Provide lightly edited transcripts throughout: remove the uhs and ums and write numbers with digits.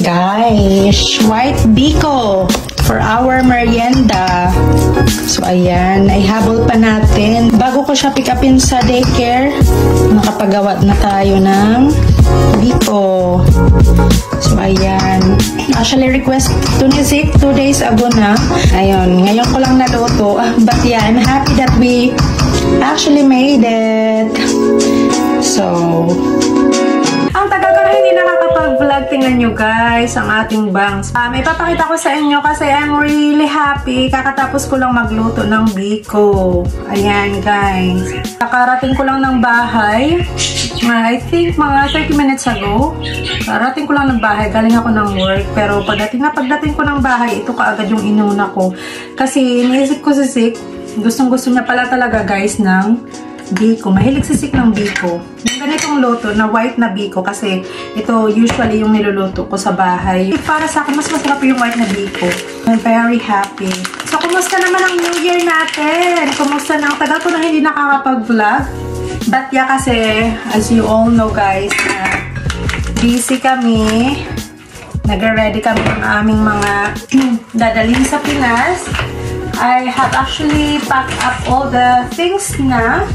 Guys, white biko for our merienda. So, ayan. Ay habol pa natin. Bago ko siya pick upin sa daycare, nakapagawa na tayo ng biko. So, ayan. Actually, request to ni Zik 2 days ago na. Ayun. Ngayon ko lang naluto. But yeah, I'm happy that we actually made it. So, ang tagal ko na hindi nakakapag-vlog. Tingnan nyo guys, ang ating bangs. May papakita ko sa inyo kasi I'm really happy. Kakatapos ko lang magluto ng biko. Ayan guys. Nakarating ko lang ng bahay. I think mga 30 minutes ago. Karating ko lang ng bahay. Galing ako ng work. Pero pagdating ko ng bahay, ito kaagad yung inuna ko. Kasi iniisip ko si Zik. Gustong-gusto niya pala talaga guys ng biko. Mahilig si Zik ng biko. Yung ganitong luto na white na biko kasi ito usually yung niluluto ko sa bahay. Para sa akin, mas masarap yung white na biko. I'm very happy. So, kumusta naman ang New Year natin? Kumusta na? Tagal ko na hindi nakakapag-vlog. But yeah, kasi as you all know guys, busy kami. Nag-ready kami ng aming mga dadalhin sa Pinas. I have actually packed up all the things na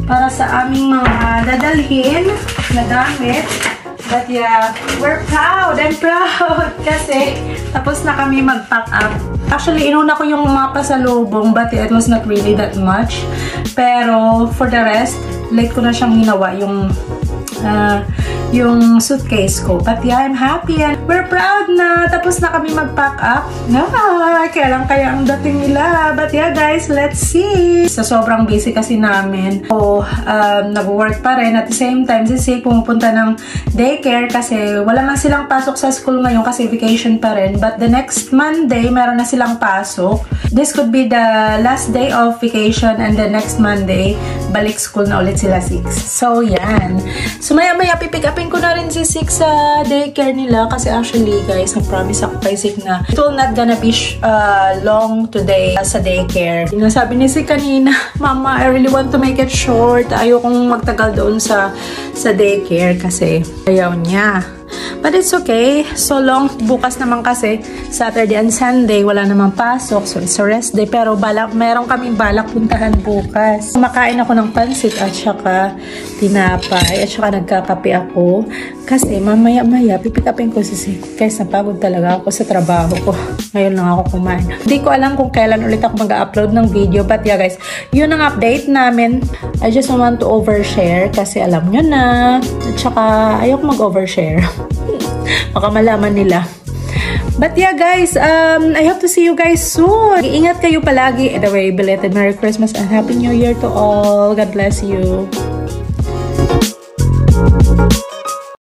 para sa aming mga dadalhin na gamit. But yeah, we're proud. I'm proud kasi tapos na kami mag-pack up. Actually, inuna ko yung mga pasalubong but it was not really that much. Pero for the rest, late ko na siyang ginawa yung suitcase ko. But yeah, I'm happy and we're proud na tapos na kami mag-pack up. Kailan kaya ang dating nila? But yeah guys, let's see. Sa sobrang busy kasi namin. So, nag-work pa rin. At the same time, si Zik pumupunta ng daycare kasi wala man silang pasok sa school ngayon kasi vacation pa rin. But the next Monday, meron na silang pasok. This could be the last day of vacation and the next Monday, balik school na ulit sila 6. So, yan. So, maya-maya pipick upin ko na rin si Zik sa daycare nila kasi actually, guys, na-promise ako kay Zik na it will not gonna be long today sa daycare. Sabi ni Zik kanina, Mama, I really want to make it short. Ayokong magtagal doon sa daycare kasi ayaw niya. But it's okay. So long, bukas naman kasi Saturday and Sunday, wala namang pasok. So it's a rest day. Pero meron kaming balak puntahan bukas. Makain ako ng pansit at saka tinapay. At saka nagkakape ako. Kasi mamaya-maya, pipikapin ko si Zik. Guys, napagod talaga ako sa trabaho ko. Ngayon lang ako kumain. Hindi ko alam kung kailan ulit ako mag-upload ng video. But yeah guys, yun ang update namin. I just want to overshare kasi alam nyo na. At saka ayoko mag-overshare. Baka malaman nila. But yeah guys, I hope to see you guys soon. Ingat kayo palagi. Anyway, belated Merry Christmas and Happy New Year to all. God bless you.